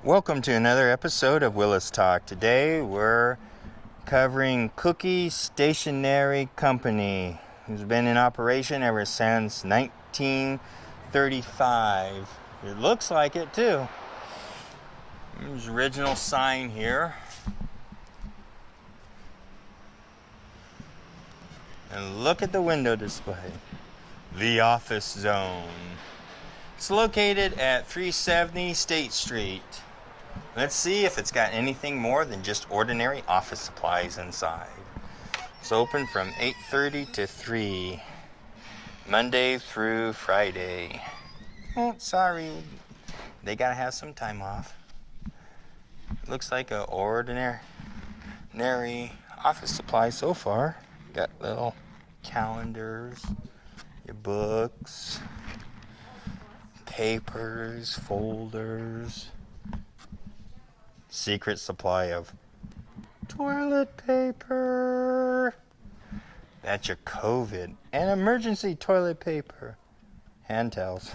Welcome to another episode of Willis Talk. Today we're covering Cooke Stationary Company, who's been in operation ever since 1935. It looks like it too. There's the original sign here. And look at the window display. The Office Zone. It's located at 370 State Street. Let's see if it's got anything more than just ordinary office supplies inside. It's open from 8:30 to 3, Monday through Friday. Oh, sorry, they gotta have some time off. Looks like an ordinary office supply so far. Got little calendars, your books, papers, folders, secret supply of toilet paper. That's your COVID and emergency toilet paper. Hand towels.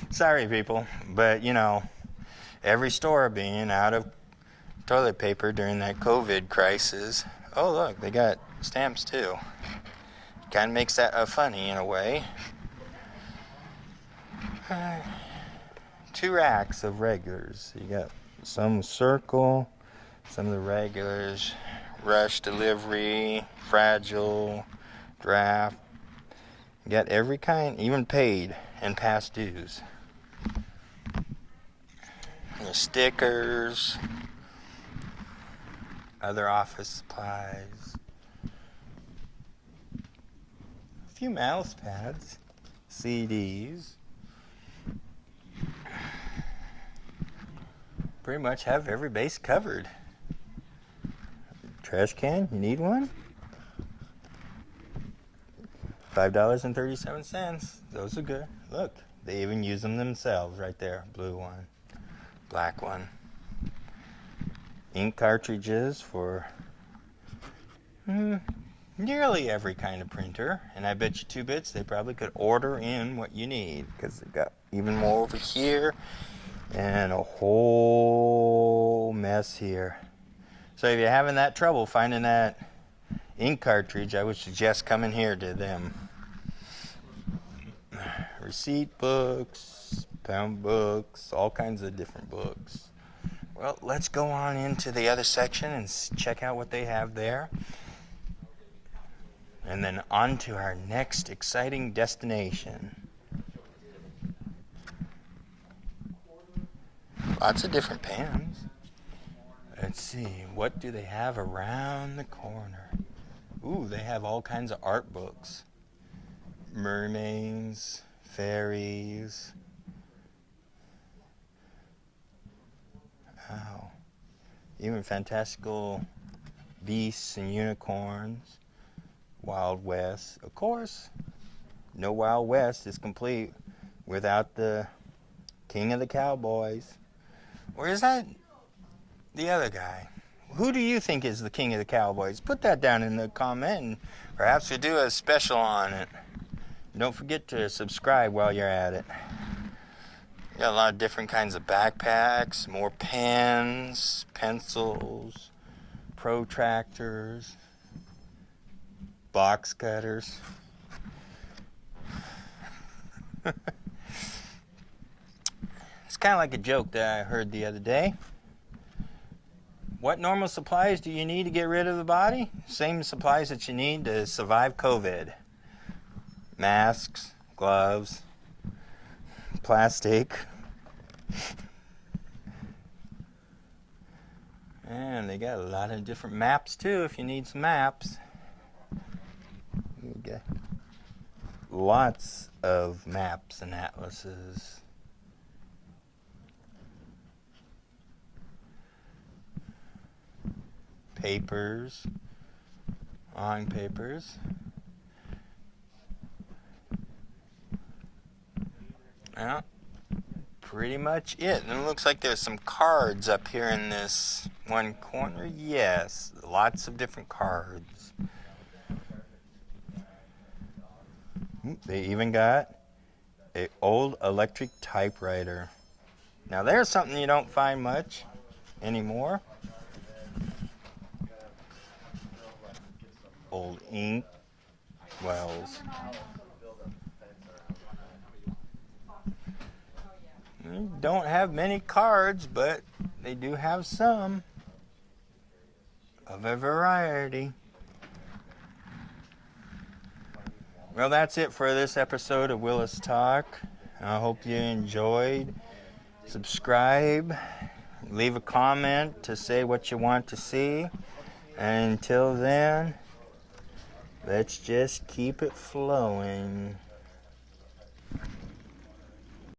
Sorry, people, but you know, every store being out of toilet paper during that COVID crisis. Oh, look, they got stamps too. Kind of makes that funny in a way. 2 racks of regulars. You got some circle, some of the regulars, rush delivery, fragile, draft. You got every kind, even paid and past dues. The stickers, other office supplies, a few mouse pads, CDs. Pretty much have every base covered. Trash can, you need one? $5.37. Those are good. Look, they even use them themselves right there. Blue one, black one. Ink cartridges for nearly every kind of printer. And I bet you 2 bits they probably could order in what you need, because they've got even more over here. And a whole mess here. So if you're having that trouble finding that ink cartridge, I would suggest coming here to them. Receipt books, pound books, all kinds of different books. Well, let's go on into the other section and check out what they have there. And then on to our next exciting destination. Lots of different pans. Let's see, what do they have around the corner? Ooh, they have all kinds of art books. Mermaids, fairies. Wow. Even fantastical beasts and unicorns. Wild West. Of course, no Wild West is complete without the King of the Cowboys. Or is that the other guy? Who do you think is the King of the Cowboys? Put that down in the comment and perhaps we'll do a special on it. Don't forget to subscribe while you're at it. Got a lot of different kinds of backpacks, more pens, pencils, protractors, box cutters. It's kind of like a joke that I heard the other day. What normal supplies do you need to get rid of the body? Same supplies that you need to survive COVID. Masks, gloves, plastic. And they got a lot of different maps too if you need some maps. You got lots of maps and atlases. Papers, on papers. Well, pretty much it. And it looks like there's some cards up here in this one corner. Yes, lots of different cards. They even got an old electric typewriter. Now there's something you don't find much anymore. Old ink wells. Don't have many cards, but they do have some of a variety. Well, that's it for this episode of Willis Talk. I hope you enjoyed. Subscribe. Leave a comment to say what you want to see. And until then, let's just keep it flowing.